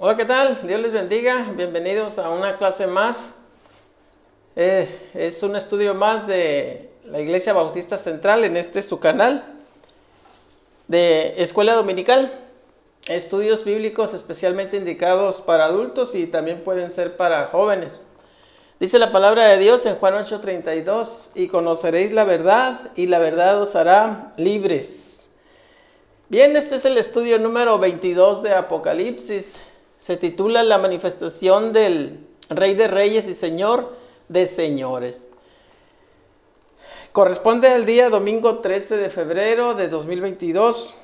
Hola, ¿qué tal? Dios les bendiga. Bienvenidos a una clase más. Es un estudio más de la Iglesia Bautista Central en su canal de Escuela Dominical. Estudios bíblicos especialmente indicados para adultos y también pueden ser para jóvenes. Dice la palabra de Dios en Juan 8:32: y conoceréis la verdad, y la verdad os hará libres. Bien, este es el estudio número 22 de Apocalipsis. Se titula La manifestación del Rey de Reyes y Señor de Señores. Corresponde al día domingo 13 de febrero de 2022.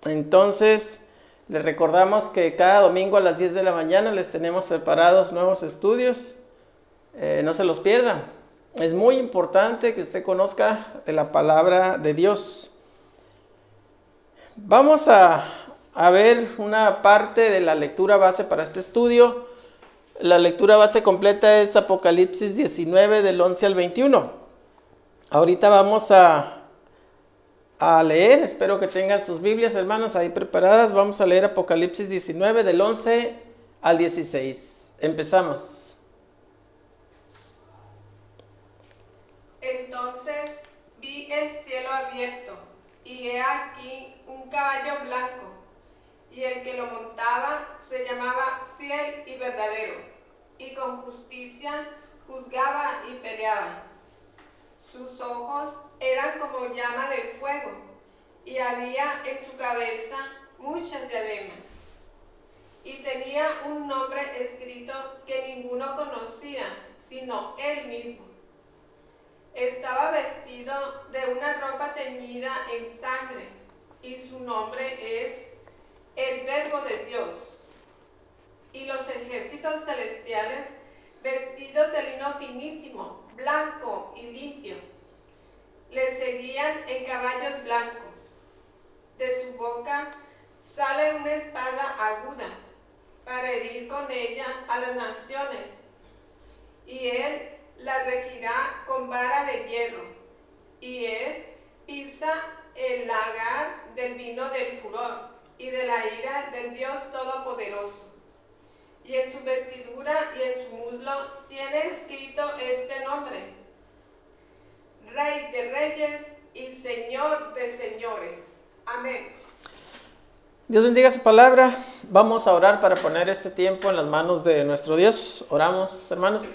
Entonces, les recordamos que cada domingo a las 10 de la mañana les tenemos preparados nuevos estudios. No se los pierdan. Es muy importante que usted conozca de la palabra de Dios. Vamos a ver una parte de la lectura base para este estudio. La lectura base completa es Apocalipsis 19 del 11 al 21. Ahorita vamos a leer, espero que tengan sus Biblias, hermanos, ahí preparadas. Vamos a leer Apocalipsis 19 del 11 al 16. Empezamos. Entonces vi el cielo abierto, y he aquí un caballo blanco, y el que lo montaba se llamaba Fiel y Verdadero, y con justicia juzgaba y peleaba. Sus ojos eran como llama de fuego, y había en su cabeza muchas diademas, y tenía un nombre escrito que ninguno conocía, sino él mismo. Estaba vestido de una ropa teñida en sangre, y su nombre es el Verbo de Dios. Y los ejércitos celestiales, vestidos de lino finísimo, blanco y limpio, le seguían en caballos blancos. De su boca sale una espada aguda, para herir con ella a las naciones, y él la regirá con vara de hierro, y él pisa el lagar del vino del furor y de la ira del Dios Todopoderoso. Y en su vestidura y en su muslo tiene escrito este nombre: Rey de Reyes y Señor de Señores. Amén. Dios bendiga su palabra. Vamos a orar para poner este tiempo en las manos de nuestro Dios. Oramos, hermanos.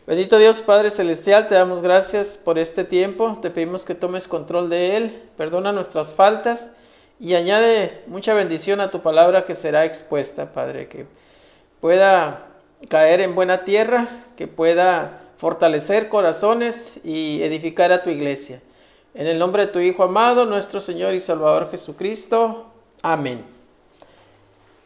Bendito Dios, Padre Celestial, te damos gracias por este tiempo. Te pedimos que tomes control de él, perdona nuestras faltas y añade mucha bendición a tu palabra que será expuesta, Padre, que pueda caer en buena tierra, que pueda fortalecer corazones y edificar a tu iglesia. En el nombre de tu Hijo amado, nuestro Señor y Salvador Jesucristo. Amén.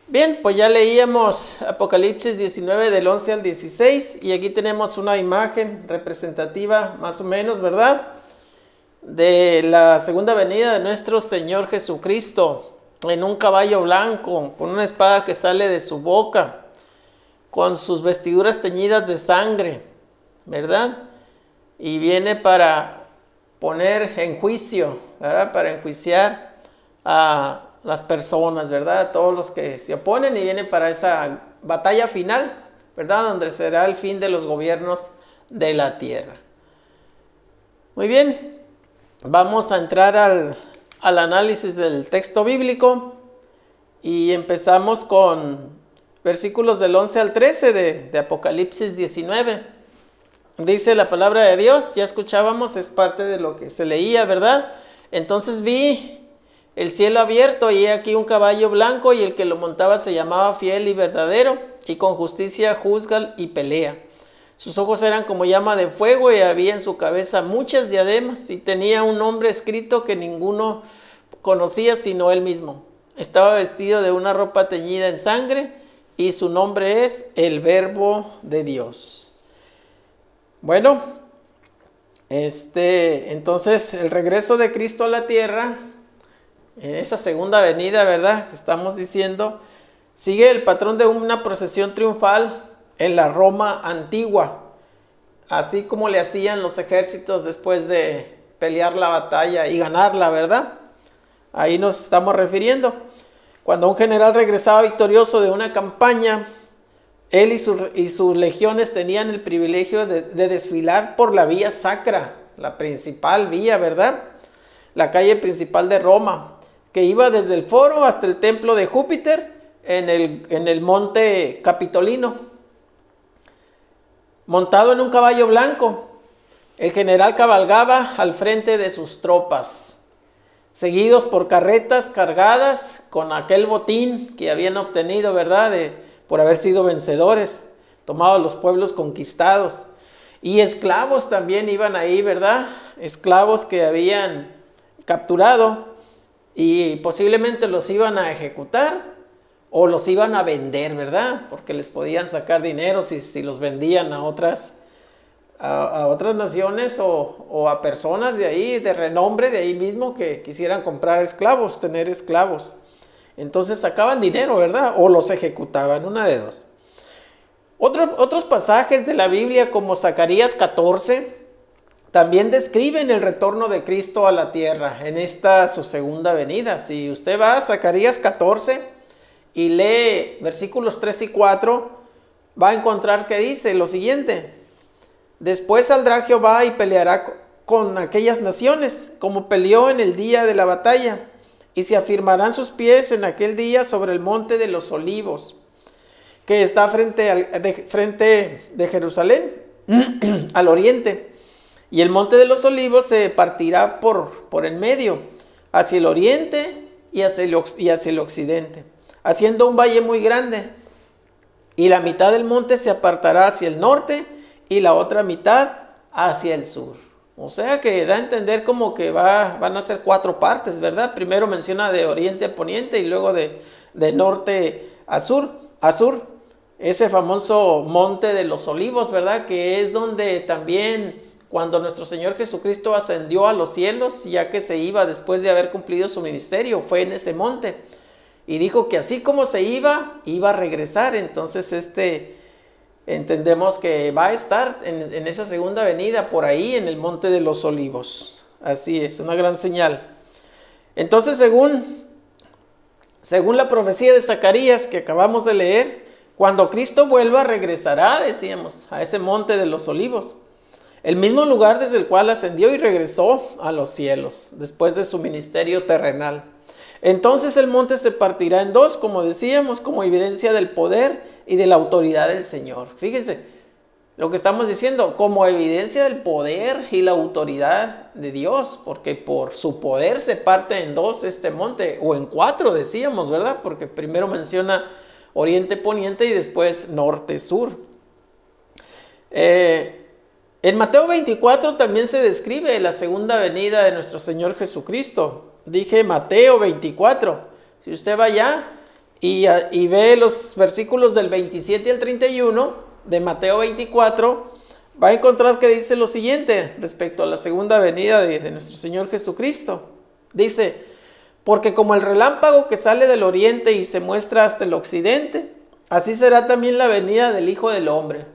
Bien, pues ya leíamos Apocalipsis 19 del 11 al 16 y aquí tenemos una imagen representativa más o menos, ¿verdad? De la segunda venida de nuestro Señor Jesucristo en un caballo blanco, con una espada que sale de su boca, con sus vestiduras teñidas de sangre, ¿verdad? Y viene para poner en juicio, ¿verdad? Para enjuiciar a las personas, ¿verdad? Todos los que se oponen, y viene para esa batalla final, ¿verdad? Donde será el fin de los gobiernos de la tierra. Muy bien, vamos a entrar al análisis del texto bíblico y empezamos con versículos del 11 al 13 de Apocalipsis 19. Dice la palabra de Dios, ya escuchábamos, es parte de lo que se leía, ¿verdad? Entonces vi el cielo abierto, y he aquí un caballo blanco, y el que lo montaba se llamaba Fiel y Verdadero, y con justicia juzga y pelea. Sus ojos eran como llama de fuego, y había en su cabeza muchas diademas, y tenía un nombre escrito que ninguno conocía sino él mismo. Estaba vestido de una ropa teñida en sangre, y su nombre es el Verbo de Dios. Bueno, entonces el regreso de Cristo a la tierra, en esa segunda venida, ¿verdad? Estamos diciendo, sigue el patrón de una procesión triunfal en la Roma antigua, así como le hacían los ejércitos después de pelear la batalla y ganarla, ¿verdad? Ahí nos estamos refiriendo. Cuando un general regresaba victorioso de una campaña, él y sus legiones tenían el privilegio de desfilar por la vía sacra, la principal vía, ¿verdad? La calle principal de Roma, que iba desde el foro hasta el templo de Júpiter en el monte Capitolino. Montado en un caballo blanco, el general cabalgaba al frente de sus tropas, seguidos por carretas cargadas con aquel botín que habían obtenido, ¿verdad? Por haber sido vencedores, tomados los pueblos conquistados. Y esclavos también iban ahí, ¿verdad? Esclavos que habían capturado y posiblemente los iban a ejecutar o los iban a vender, ¿verdad? Porque les podían sacar dinero si los vendían a otras naciones o a personas de ahí, de renombre de ahí mismo, que quisieran comprar esclavos, tener esclavos. Entonces sacaban dinero, ¿verdad? O los ejecutaban, una de dos. Otros pasajes de la Biblia, como Zacarías 14, también describen el retorno de Cristo a la tierra en esta su segunda venida. Si usted va a Zacarías 14 y lee versículos 3 y 4, va a encontrar que dice lo siguiente: después saldrá Jehová y peleará con aquellas naciones, como peleó en el día de la batalla, y se afirmarán sus pies en aquel día sobre el monte de los olivos, que está frente de Jerusalén, al oriente. Y el monte de los olivos se partirá por en medio, hacia el oriente y hacia el occidente, haciendo un valle muy grande. Y la mitad del monte se apartará hacia el norte y la otra mitad hacia el sur. O sea que da a entender como que van a ser 4 partes, ¿verdad? Primero menciona de oriente a poniente y luego de norte a sur. Ese famoso monte de los olivos, ¿verdad? Que es donde también cuando nuestro Señor Jesucristo ascendió a los cielos, ya que se iba después de haber cumplido su ministerio, fue en ese monte. Y dijo que así como se iba a regresar. Entonces entendemos que va a estar en esa segunda venida por ahí en el monte de los olivos. Así es, una gran señal. Entonces según la profecía de Zacarías que acabamos de leer, cuando Cristo vuelva regresará, decíamos, a ese monte de los olivos, el mismo lugar desde el cual ascendió y regresó a los cielos después de su ministerio terrenal. Entonces el monte se partirá en 2, como decíamos, como evidencia del poder y de la autoridad del Señor. Fíjense lo que estamos diciendo, como evidencia del poder y la autoridad de Dios, porque por su poder se parte en 2 este monte, o en 4 decíamos, ¿verdad? Porque primero menciona oriente, poniente y después norte, sur. En Mateo 24 también se describe la segunda venida de nuestro Señor Jesucristo. Dije Mateo 24. Si usted va allá y ve los versículos del 27 al 31 de Mateo 24, va a encontrar que dice lo siguiente respecto a la segunda venida de nuestro Señor Jesucristo. Dice: porque como el relámpago que sale del oriente y se muestra hasta el occidente, así será también la venida del Hijo del Hombre.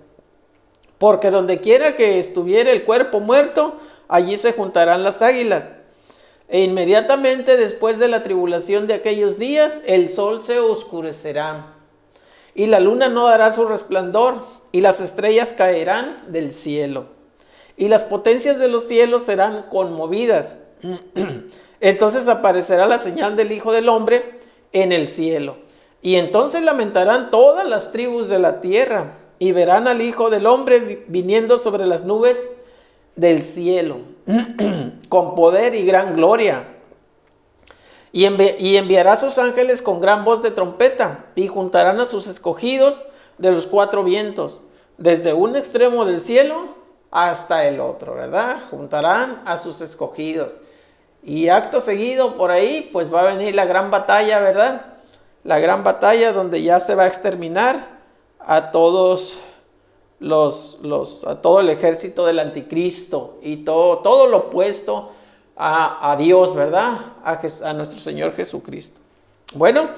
Porque donde quiera que estuviera el cuerpo muerto, allí se juntarán las águilas. E inmediatamente después de la tribulación de aquellos días, el sol se oscurecerá, y la luna no dará su resplandor, y las estrellas caerán del cielo, y las potencias de los cielos serán conmovidas. Entonces aparecerá la señal del Hijo del Hombre en el cielo, y entonces lamentarán todas las tribus de la tierra, y verán al Hijo del Hombre viniendo sobre las nubes del cielo, con poder y gran gloria. Y enviará a sus ángeles con gran voz de trompeta, y juntarán a sus escogidos de los 4 vientos, desde un extremo del cielo hasta el otro, ¿verdad? Juntarán a sus escogidos. Y acto seguido por ahí, pues va a venir la gran batalla, ¿verdad? La gran batalla donde ya se va a exterminar a todos a todo el ejército del anticristo y todo lo opuesto a Dios, ¿verdad? A nuestro Señor Jesucristo. Bueno,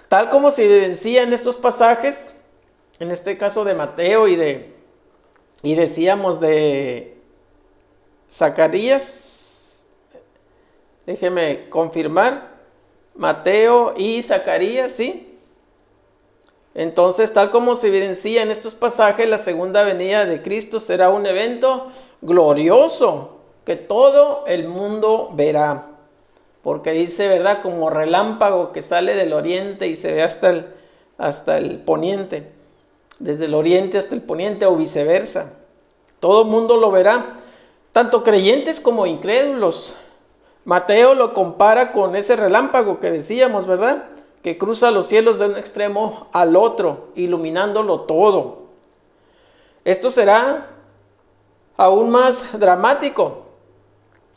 tal como se evidencia en estos pasajes, en este caso de Mateo y decíamos de Zacarías, déjeme confirmar, Mateo y Zacarías, ¿sí? Entonces, tal como se evidencia en estos pasajes, la segunda venida de Cristo será un evento glorioso que todo el mundo verá. Porque dice, ¿verdad? Como relámpago que sale del oriente y se ve hasta el poniente. Desde el oriente hasta el poniente o viceversa. Todo el mundo lo verá, tanto creyentes como incrédulos. Mateo lo compara con ese relámpago que decíamos, ¿verdad? Que cruza los cielos de un extremo al otro, iluminándolo todo. Esto será aún más dramático,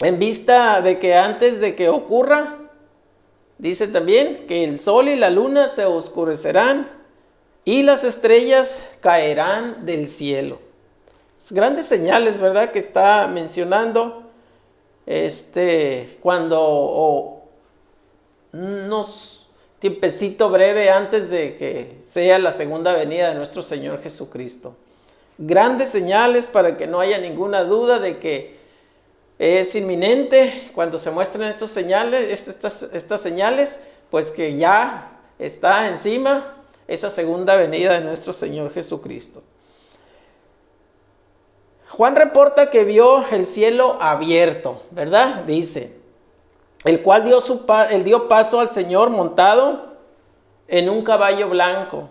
en vista de que antes de que ocurra, dice también que el sol y la luna se oscurecerán y las estrellas caerán del cielo. Grandes señales, ¿verdad? Que está mencionando cuando unos tiempecito breve antes de que sea la segunda venida de nuestro Señor Jesucristo. Grandes señales para que no haya ninguna duda de que es inminente cuando se muestren estas señales, pues que ya está encima esa segunda venida de nuestro Señor Jesucristo. Juan reporta que vio el cielo abierto, ¿verdad? Dice, el cual dio paso al Señor montado en un caballo blanco.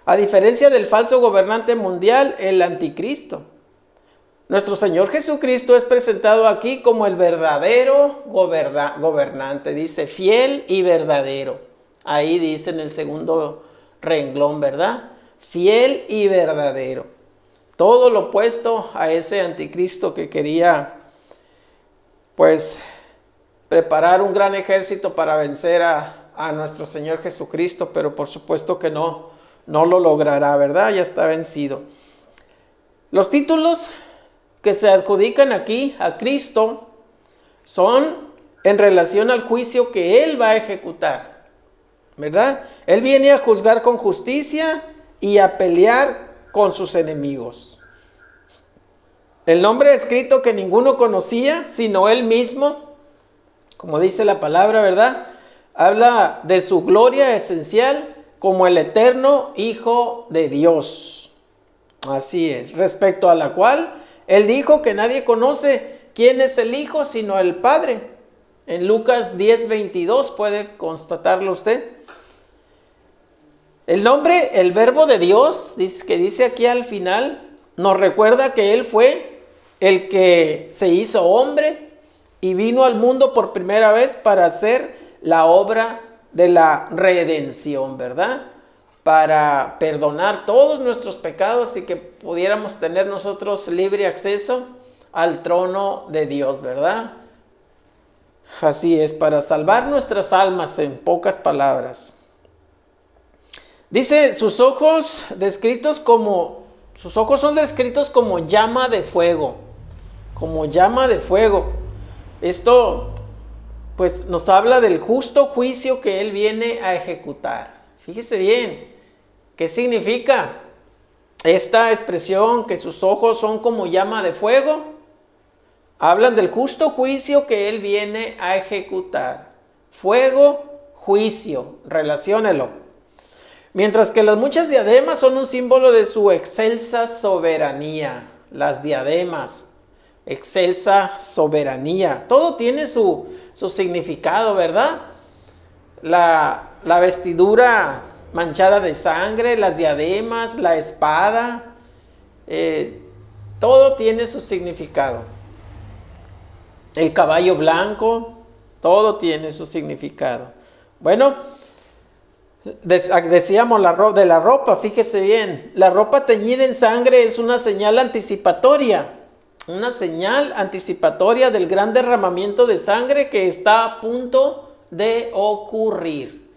A diferencia del falso gobernante mundial, el anticristo. Nuestro Señor Jesucristo es presentado aquí como el verdadero gobernante. Dice, fiel y verdadero. Ahí dice en el segundo renglón, ¿verdad? Fiel y verdadero. Todo lo opuesto a ese anticristo que quería, pues, preparar un gran ejército para vencer a nuestro Señor Jesucristo, pero por supuesto que no lo logrará, ¿verdad? Ya está vencido. Los títulos que se adjudican aquí a Cristo son en relación al juicio que Él va a ejecutar, ¿verdad? Él viene a juzgar con justicia y a pelear con sus enemigos. El nombre escrito que ninguno conocía, sino Él mismo, como dice la palabra, ¿verdad? Habla de su gloria esencial como el eterno Hijo de Dios. Así es, respecto a la cual Él dijo que nadie conoce quién es el Hijo sino el Padre. En Lucas 10:22 puede constatarlo usted. El nombre, el verbo de Dios, que dice aquí al final, nos recuerda que Él fue el que se hizo hombre y vino al mundo por primera vez para hacer la obra de la redención, ¿verdad? Para perdonar todos nuestros pecados y que pudiéramos tener nosotros libre acceso al trono de Dios, ¿verdad? Así es, para salvar nuestras almas, en pocas palabras. Dice, sus ojos son descritos como llama de fuego, como llama de fuego. Esto, pues, nos habla del justo juicio que Él viene a ejecutar. Fíjese bien, ¿qué significa esta expresión que sus ojos son como llama de fuego? Hablan del justo juicio que Él viene a ejecutar. Fuego, juicio, relaciónelo. Mientras que las muchas diademas son un símbolo de su excelsa soberanía. Las diademas, excelsa soberanía. Todo tiene su significado, ¿verdad? La vestidura manchada de sangre, las diademas, la espada. Todo tiene su significado. El caballo blanco, todo tiene su significado. Bueno, decíamos de la ropa, fíjese bien, la ropa teñida en sangre es una señal anticipatoria del gran derramamiento de sangre que está a punto de ocurrir.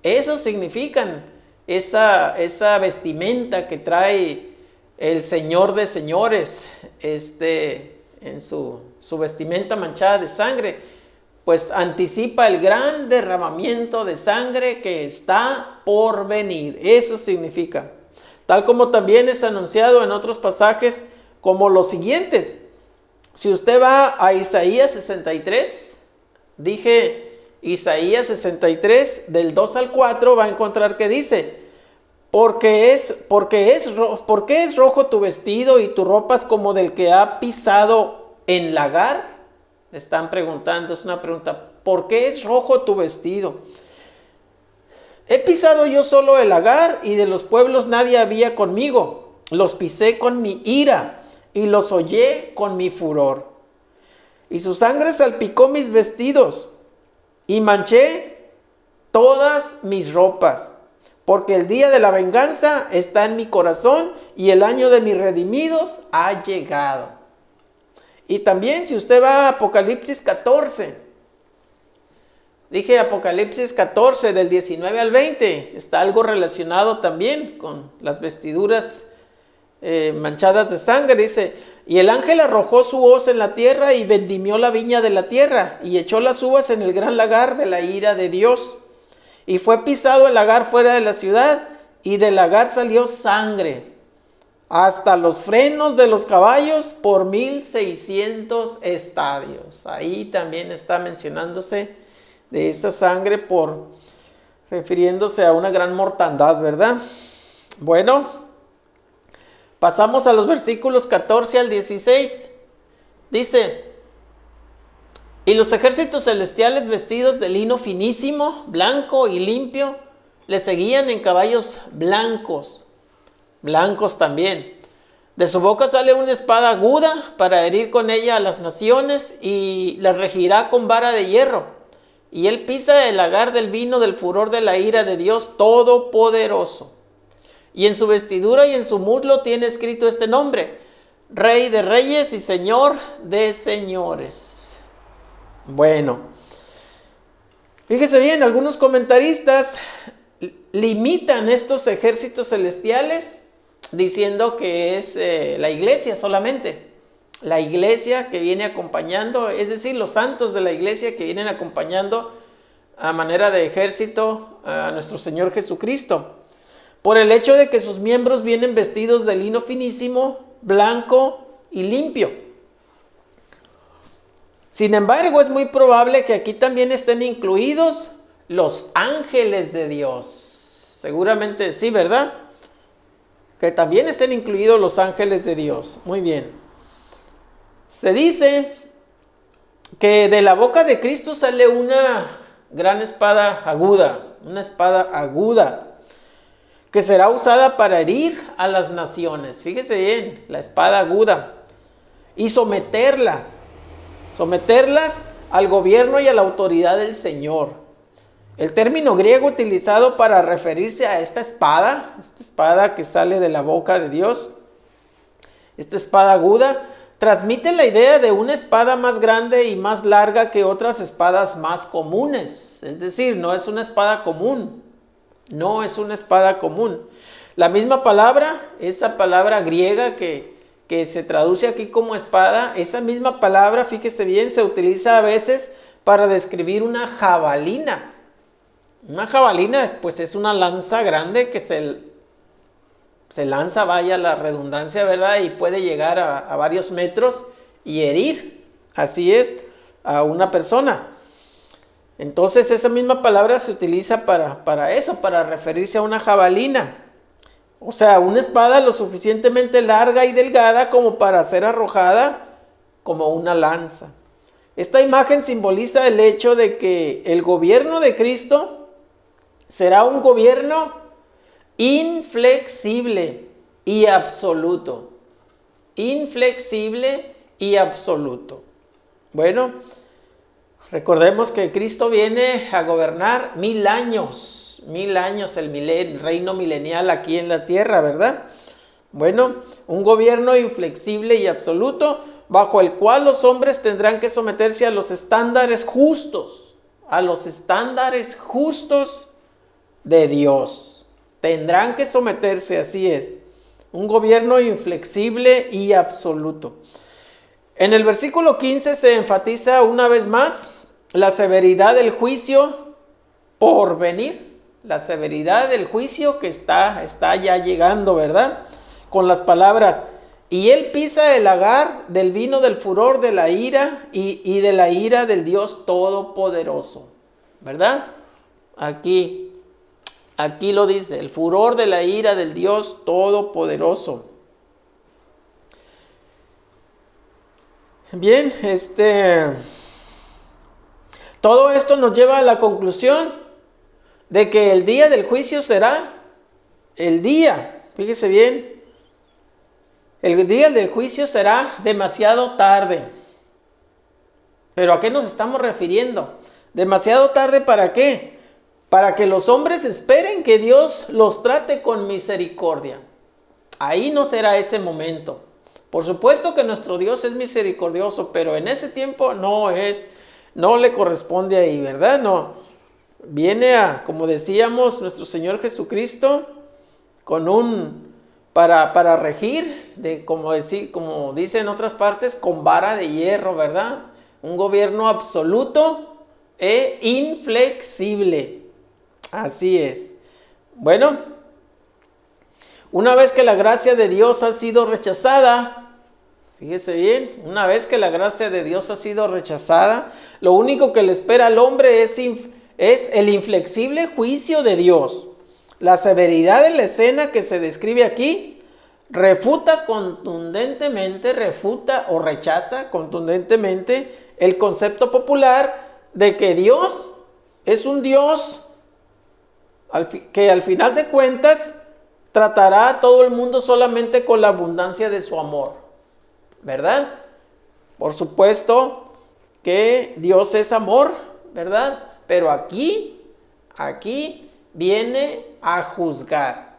Eso significan esa vestimenta que trae el Señor de señores, en su vestimenta manchada de sangre. Pues anticipa el gran derramamiento de sangre que está por venir. Eso significa. Tal como también es anunciado en otros pasajes como los siguientes. Si usted va a Isaías 63, dije Isaías 63, del 2 al 4, va a encontrar que dice: ¿Por qué es rojo tu vestido y tu ropa es como del que ha pisado en lagar? Están preguntando, es una pregunta. ¿Por qué es rojo tu vestido? He pisado yo solo el lagar, y de los pueblos nadie había conmigo. Los pisé con mi ira y los hollé con mi furor. Y su sangre salpicó mis vestidos y manché todas mis ropas. Porque el día de la venganza está en mi corazón y el año de mis redimidos ha llegado. Y también si usted va a Apocalipsis 14, dije Apocalipsis 14 del 19 al 20, está algo relacionado también con las vestiduras manchadas de sangre. Dice: y el ángel arrojó su hoz en la tierra y vendimió la viña de la tierra y echó las uvas en el gran lagar de la ira de Dios. Y fue pisado el lagar fuera de la ciudad, y del lagar salió sangre hasta los frenos de los caballos por 1600 estadios. Ahí también está mencionándose de esa sangre, refiriéndose a una gran mortandad, ¿verdad? Bueno, pasamos a los versículos 14 al 16. Dice: y los ejércitos celestiales, vestidos de lino finísimo, blanco y limpio, le seguían en caballos blancos también. De su boca sale una espada aguda para herir con ella a las naciones, y las regirá con vara de hierro. Y él pisa el lagar del vino del furor de la ira de Dios Todopoderoso. Y en su vestidura y en su muslo tiene escrito este nombre: Rey de Reyes y Señor de Señores. Bueno, fíjese bien, algunos comentaristas limitan estos ejércitos celestiales diciendo que es la iglesia solamente. La iglesia que viene acompañando, es decir, los santos de la iglesia que vienen acompañando a manera de ejército a nuestro Señor Jesucristo. Por el hecho de que sus miembros vienen vestidos de lino finísimo, blanco y limpio. Sin embargo, es muy probable que aquí también estén incluidos los ángeles de Dios. Seguramente sí, ¿verdad? Que también estén incluidos los ángeles de Dios. Muy bien. Se dice que de la boca de Cristo sale una gran espada aguda, que será usada para herir a las naciones. Fíjese bien, la espada aguda. Y someterlas al gobierno y a la autoridad del Señor. El término griego utilizado para referirse a esta espada que sale de la boca de Dios, esta espada aguda, transmite la idea de una espada más grande y más larga que otras espadas más comunes. Es decir, no es una espada común. La misma palabra, esa palabra griega que se traduce aquí como espada, esa misma palabra, fíjese bien, se utiliza a veces para describir una jabalina. Una jabalina pues es una lanza grande que se lanza, vaya la redundancia, ¿verdad? Y puede llegar a varios metros y herir, así es, a una persona. Entonces esa misma palabra se utiliza para eso, para referirse a una jabalina. O sea, una espada lo suficientemente larga y delgada como para ser arrojada como una lanza. Esta imagen simboliza el hecho de que el gobierno de Cristo será un gobierno inflexible y absoluto. Inflexible y absoluto. Bueno, recordemos que Cristo viene a gobernar 1000 años. 1000 años el reino milenial aquí en la tierra, ¿verdad? Bueno, un gobierno inflexible y absoluto, bajo el cual los hombres tendrán que someterse a los estándares justos, de Dios. Tendrán que someterse, así es. Un gobierno inflexible y absoluto. En el versículo 15 se enfatiza una vez más la severidad del juicio por venir. La severidad del juicio que está ya llegando, ¿verdad? Con las palabras: y él pisa el lagar del vino del furor de la ira y de la ira del Dios Todopoderoso. ¿verdad? Aquí lo dice, el furor de la ira del Dios Todopoderoso. Bien, todo esto nos lleva a la conclusión de que el día del juicio será el día, fíjese bien, el día del juicio será demasiado tarde. ¿Pero a qué nos estamos refiriendo? ¿Demasiado tarde para qué? Para que los hombres esperen que Dios los trate con misericordia. Ahí no será ese momento. Por supuesto que nuestro Dios es misericordioso, pero en ese tiempo no le corresponde ahí, ¿verdad? No. Viene como decíamos, nuestro Señor Jesucristo para regir, como dice en otras partes, con vara de hierro, ¿verdad? Un gobierno absoluto e inflexible. Así es. Bueno, una vez que la gracia de Dios ha sido rechazada, fíjese bien, una vez que la gracia de Dios ha sido rechazada, lo único que le espera al hombre es el inflexible juicio de Dios. La severidad de la escena que se describe aquí refuta o rechaza contundentemente el concepto popular de que Dios es un Dios que al final de cuentas tratará a todo el mundo solamente con la abundancia de su amor, ¿verdad? Por supuesto que Dios es amor, ¿verdad? Pero aquí viene a juzgar.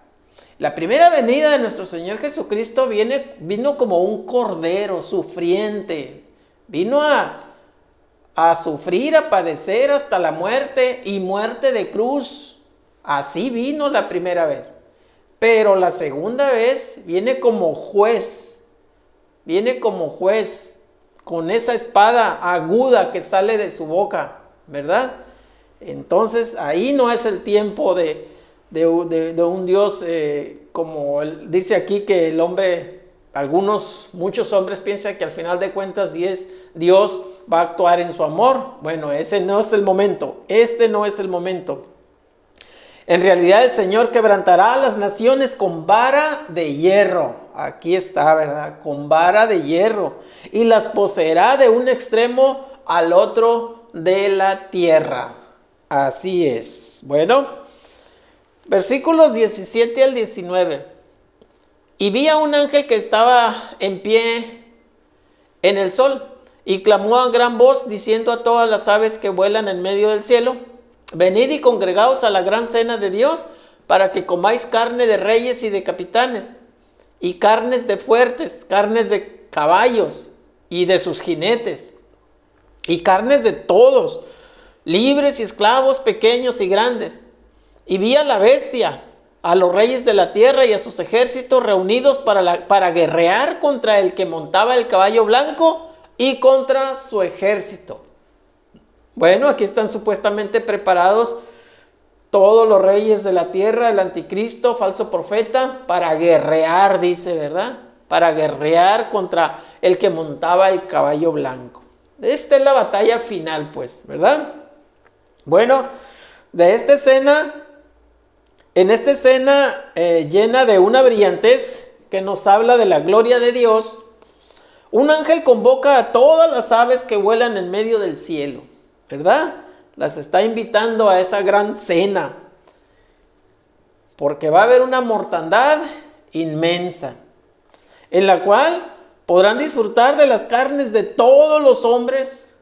La primera venida de nuestro Señor Jesucristo vino como un cordero sufriente. Vino a sufrir, a padecer hasta la muerte y muerte de cruz. Así vino la primera vez. Pero la segunda vez viene como juez. Viene como juez con esa espada aguda que sale de su boca, ¿verdad? Entonces ahí no es el tiempo de un Dios como él dice aquí, que el hombre, muchos hombres piensan que al final de cuentas Dios va a actuar en su amor. Bueno, ese no es el momento, no es el momento. En realidad el Señor quebrantará a las naciones con vara de hierro. Aquí está, ¿verdad? Con vara de hierro. Y las poseerá de un extremo al otro de la tierra. Así es. Bueno, versículos 17 al 19. Y vi a un ángel que estaba en pie en el sol y clamó a gran voz diciendo a todas las aves que vuelan en medio del cielo: venid y congregaos a la gran cena de Dios, para que comáis carne de reyes y de capitanes, y carnes de fuertes, carnes de caballos y de sus jinetes, y carnes de todos, libres y esclavos, pequeños y grandes. Y vi a la bestia, a los reyes de la tierra y a sus ejércitos reunidos para guerrear contra el que montaba el caballo blanco y contra su ejército. Bueno, aquí están supuestamente preparados todos los reyes de la tierra, el anticristo, falso profeta, para guerrear, dice, ¿verdad? Para guerrear contra el que montaba el caballo blanco. Esta es la batalla final, pues, ¿verdad? Bueno, en esta escena llena de una brillantez que nos habla de la gloria de Dios, un ángel convoca a todas las aves que vuelan en medio del cielo, ¿verdad? Las está invitando a esa gran cena, porque va a haber una mortandad inmensa, en la cual podrán disfrutar de las carnes de todos los hombres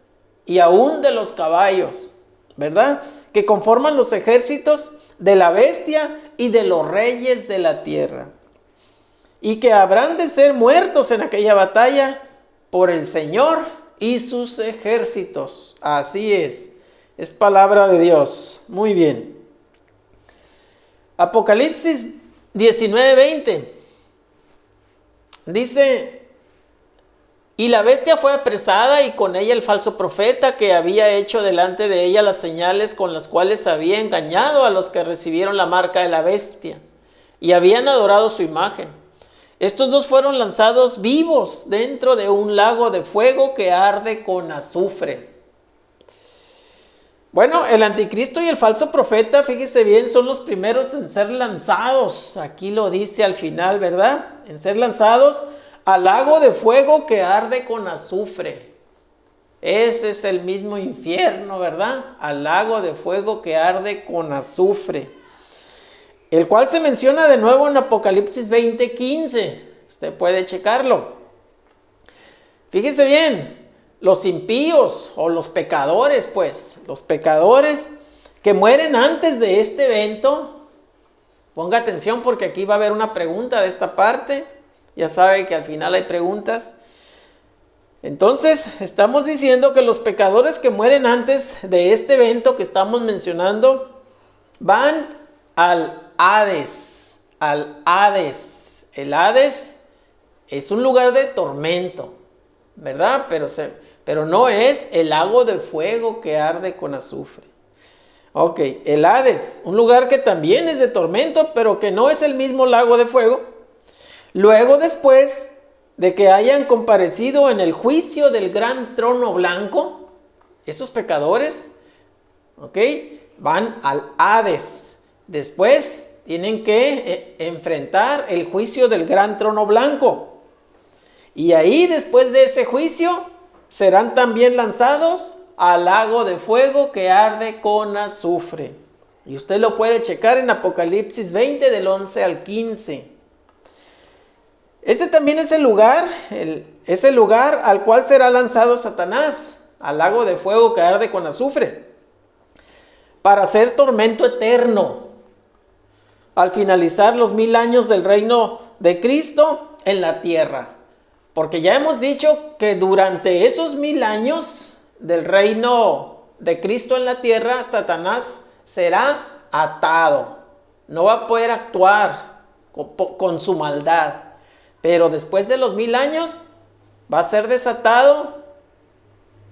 y aún de los caballos, ¿verdad? Que conforman los ejércitos de la bestia y de los reyes de la tierra, y que habrán de ser muertos en aquella batalla por el Señor y sus ejércitos. Así es palabra de Dios. Muy bien. Apocalipsis 19:20 dice: y la bestia fue apresada y con ella el falso profeta que había hecho delante de ella las señales con las cuales había engañado a los que recibieron la marca de la bestia y habían adorado su imagen. Estos dos fueron lanzados vivos dentro de un lago de fuego que arde con azufre. Bueno, el anticristo y el falso profeta, fíjese bien, son los primeros en ser lanzados. Aquí lo dice al final, ¿verdad? En ser lanzados al lago de fuego que arde con azufre. Ese es el mismo infierno, ¿verdad? Al lago de fuego que arde con azufre. El cual se menciona de nuevo en Apocalipsis 20:15. Usted puede checarlo. Fíjese bien. Los impíos o los pecadores, pues, los pecadores que mueren antes de este evento, ponga atención porque aquí va a haber una pregunta de esta parte, ya sabe que al final hay preguntas. Entonces, estamos diciendo que los pecadores que mueren antes de este evento que estamos mencionando, van al Hades, El Hades es un lugar de tormento, ¿verdad? Pero no es el lago de fuego que arde con azufre. Ok, el Hades, un lugar que también es de tormento, pero que no es el mismo lago de fuego. Luego, después de que hayan comparecido en el juicio del gran trono blanco, esos pecadores, ok, van al Hades. Después tienen que enfrentar el juicio del gran trono blanco. Y ahí, después de ese juicio, serán también lanzados al lago de fuego que arde con azufre. Y usted lo puede checar en Apocalipsis 20 del 11 al 15. Ese también es el lugar al cual será lanzado Satanás, al lago de fuego que arde con azufre, para hacer tormento eterno, al finalizar los 1000 años del reino de Cristo en la tierra. Porque ya hemos dicho que durante esos 1000 años del reino de Cristo en la tierra, Satanás será atado. No va a poder actuar con su maldad. Pero después de los 1000 años va a ser desatado,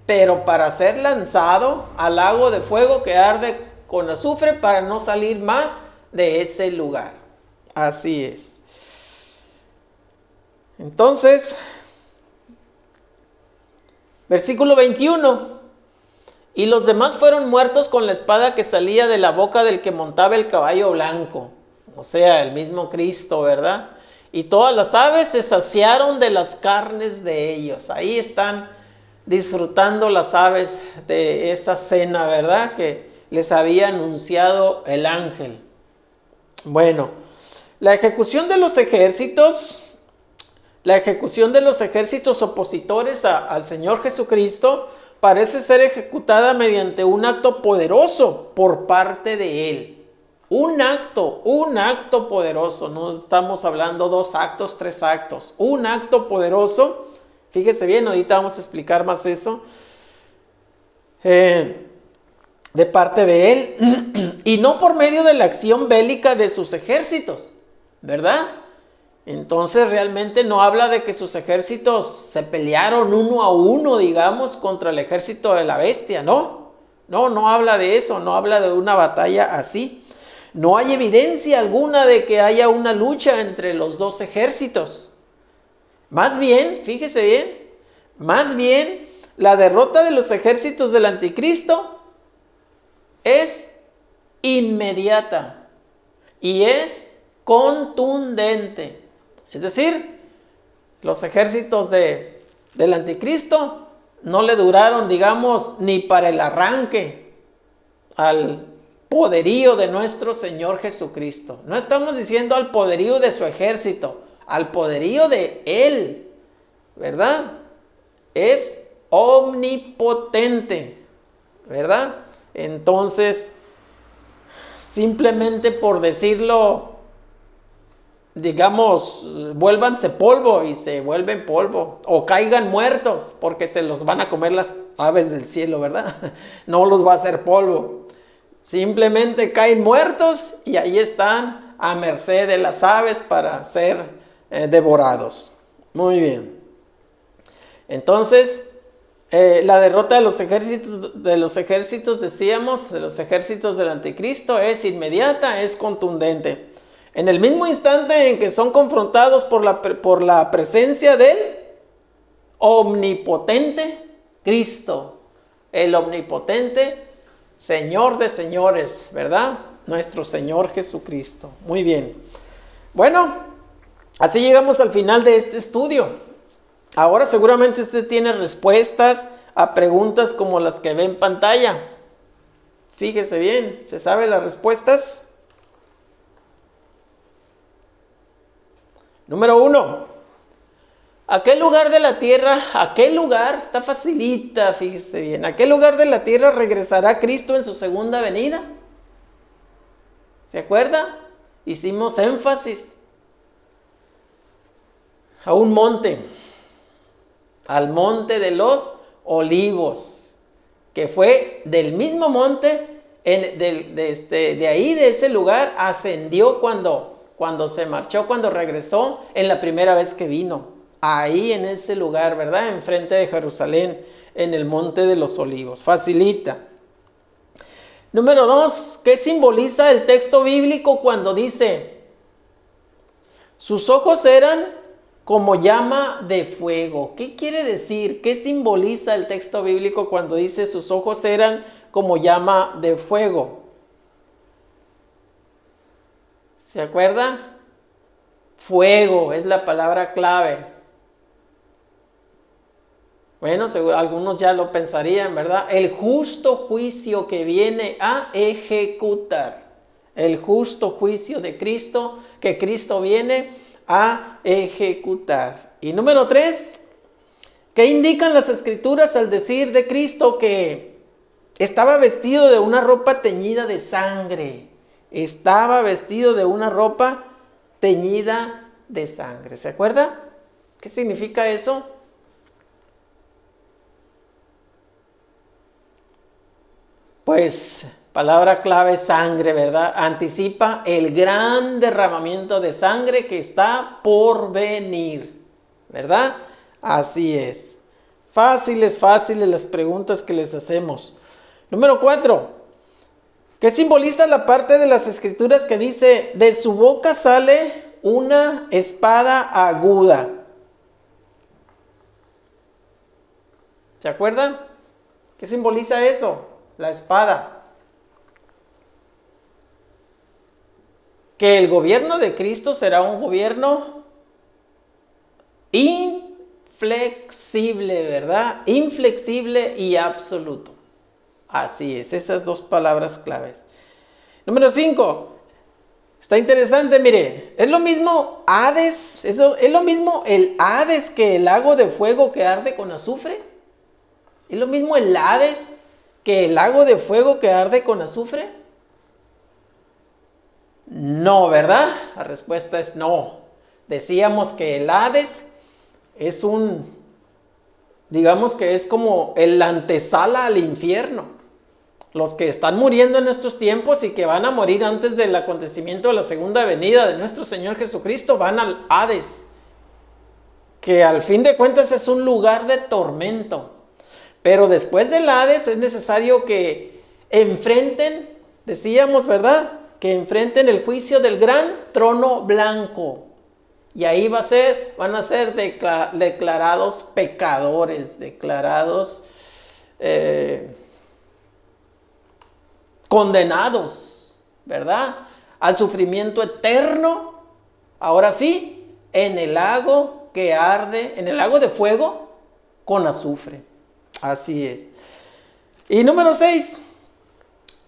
pero para ser lanzado al lago de fuego que arde con azufre para no salir más de ese lugar. Así es. Entonces, versículo 21. Y los demás fueron muertos con la espada que salía de la boca del que montaba el caballo blanco. O sea, el mismo Cristo, ¿verdad? Y todas las aves se saciaron de las carnes de ellos. Ahí están disfrutando las aves de esa cena, ¿verdad? Que les había anunciado el ángel. Bueno, la ejecución de los ejércitos opositores al Señor Jesucristo parece ser ejecutada mediante un acto poderoso por parte de Él. Un acto poderoso. No estamos hablando 2 actos, 3 actos. Un acto poderoso. Fíjese bien, ahorita vamos a explicar más eso. De parte de Él. Y no por medio de la acción bélica de sus ejércitos, ¿verdad? Entonces realmente no habla de que sus ejércitos se pelearon 1 a 1, digamos, contra el ejército de la bestia, ¿no? No habla de eso, no habla de una batalla así. No hay evidencia alguna de que haya una lucha entre los 2 ejércitos. Más bien, fíjese bien, la derrota de los ejércitos del anticristo es inmediata y es contundente. Es decir, los ejércitos del anticristo no le duraron, digamos, ni para el arranque al poderío de nuestro Señor Jesucristo. No estamos diciendo al poderío de su ejército, al poderío de Él, ¿verdad? Es omnipotente, ¿verdad? Entonces, simplemente por decirlo, digamos, vuélvanse polvo y se vuelven polvo, o caigan muertos porque se los van a comer las aves del cielo, ¿verdad? No los va a hacer polvo. Simplemente caen muertos y ahí están a merced de las aves para ser devorados. Muy bien. Entonces, la derrota de los ejércitos, decíamos, de los ejércitos del anticristo es inmediata, es contundente. En el mismo instante en que son confrontados por la presencia del omnipotente Cristo, el omnipotente Señor de señores, ¿verdad? Nuestro Señor Jesucristo. Muy bien. Bueno, así llegamos al final de este estudio. Ahora seguramente usted tiene respuestas a preguntas como las que ve en pantalla. Fíjese bien, ¿se sabe las respuestas? Número 1. ¿A qué lugar de la tierra, está facilita, fíjese bien, a qué lugar de la tierra regresará Cristo en su segunda venida? ¿Se acuerda? Hicimos énfasis a un monte, al monte de los Olivos, que fue del mismo monte, de ahí, de ese lugar, ascendió cuando se marchó, cuando regresó en la primera vez que vino. Ahí en ese lugar, ¿verdad? Enfrente de Jerusalén, en el monte de los Olivos. Facilita. Número 2, ¿qué simboliza el texto bíblico cuando dice: sus ojos eran como llama de fuego? ¿Qué quiere decir? ¿Qué simboliza el texto bíblico cuando dice sus ojos eran como llama de fuego? ¿Se acuerda? Fuego es la palabra clave. Bueno, algunos ya lo pensarían, ¿verdad? El justo juicio que viene a ejecutar. El justo juicio de Cristo, que Cristo viene a ejecutar. Y número 3, ¿qué indican las Escrituras al decir de Cristo que estaba vestido de una ropa teñida de sangre? Estaba vestido de una ropa teñida de sangre. ¿Se acuerda? ¿Qué significa eso? Pues, palabra clave, sangre, ¿verdad? Anticipa el gran derramamiento de sangre que está por venir, ¿verdad? Así es. Fáciles las preguntas que les hacemos. Número 4. ¿Qué simboliza la parte de las Escrituras que dice: de su boca sale una espada aguda? ¿Se acuerdan? ¿Qué simboliza eso? La espada. Que el gobierno de Cristo será un gobierno inflexible, ¿verdad? Inflexible y absoluto. Así es, esas dos palabras claves. Número 5. Está interesante, mire. Es lo mismo Hades, es lo mismo el Hades que el lago de fuego que arde con azufre. Es lo mismo el Hades que el lago de fuego que arde con azufre. No, ¿verdad? La respuesta es no. Decíamos que el Hades es digamos que es como el antesala al infierno. Los que están muriendo en estos tiempos y que van a morir antes del acontecimiento de la segunda venida de nuestro Señor Jesucristo van al Hades, que al fin de cuentas es un lugar de tormento. Pero después del Hades es necesario que enfrenten, decíamos, ¿verdad? Que enfrenten el juicio del gran trono blanco. Y ahí van a ser declarados pecadores, declarados condenados, ¿verdad? Al sufrimiento eterno, ahora sí, en el lago que arde, en el lago de fuego con azufre. Así es. Y número 6.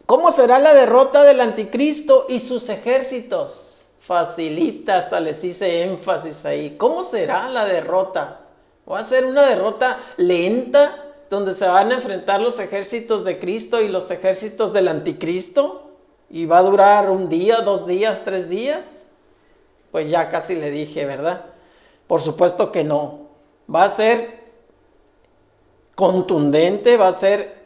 ¿Cómo será la derrota del anticristo y sus ejércitos? Facilita, hasta les hice énfasis ahí. ¿Cómo será la derrota? ¿Va a ser una derrota lenta, donde se van a enfrentar los ejércitos de Cristo y los ejércitos del anticristo? ¿Y va a durar un día, 2 días, 3 días? Pues ya casi le dije, ¿verdad? Por supuesto que no. Va a ser contundente, va a ser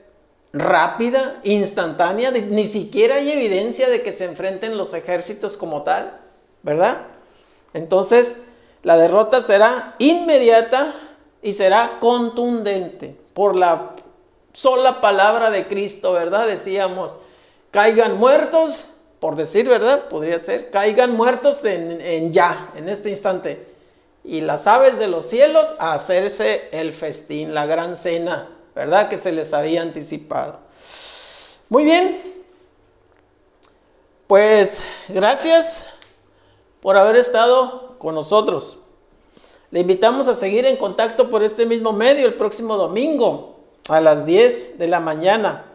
rápida, instantánea. Ni siquiera hay evidencia de que se enfrenten los ejércitos como tal, ¿verdad? Entonces, la derrota será inmediata y será contundente por la sola palabra de Cristo, ¿verdad? Decíamos, caigan muertos, por decir, ¿verdad? Podría ser, caigan muertos en este instante. Y las aves de los cielos a hacerse el festín, la gran cena, ¿verdad? Que se les había anticipado. Muy bien, pues gracias por haber estado con nosotros. Le invitamos a seguir en contacto por este mismo medio el próximo domingo a las 10 de la mañana.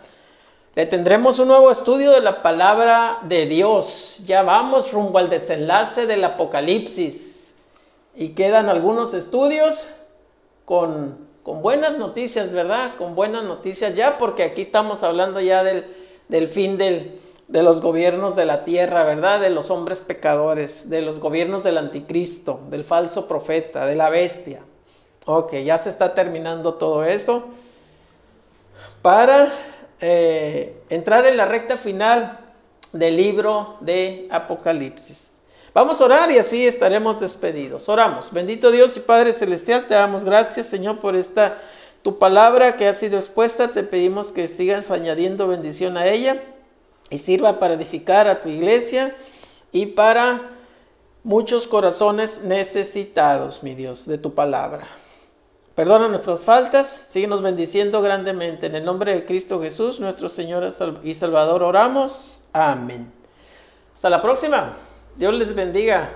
Le tendremos un nuevo estudio de la palabra de Dios. Ya vamos rumbo al desenlace del Apocalipsis. Y quedan algunos estudios con buenas noticias, ¿verdad? Con buenas noticias ya, porque aquí estamos hablando ya del fin de los gobiernos de la tierra, ¿verdad? De los hombres pecadores, de los gobiernos del anticristo, del falso profeta, de la bestia. Ok, ya se está terminando todo eso para entrar en la recta final del libro de Apocalipsis. Vamos a orar y así estaremos despedidos. Oramos. Bendito Dios y Padre Celestial, te damos gracias, Señor, por tu palabra que ha sido expuesta. Te pedimos que sigas añadiendo bendición a ella y sirva para edificar a tu iglesia y para muchos corazones necesitados, mi Dios, de tu palabra. Perdona nuestras faltas, síguenos bendiciendo grandemente. En el nombre de Cristo Jesús, nuestro Señor y Salvador, oramos. Amén. Hasta la próxima. Dios les bendiga.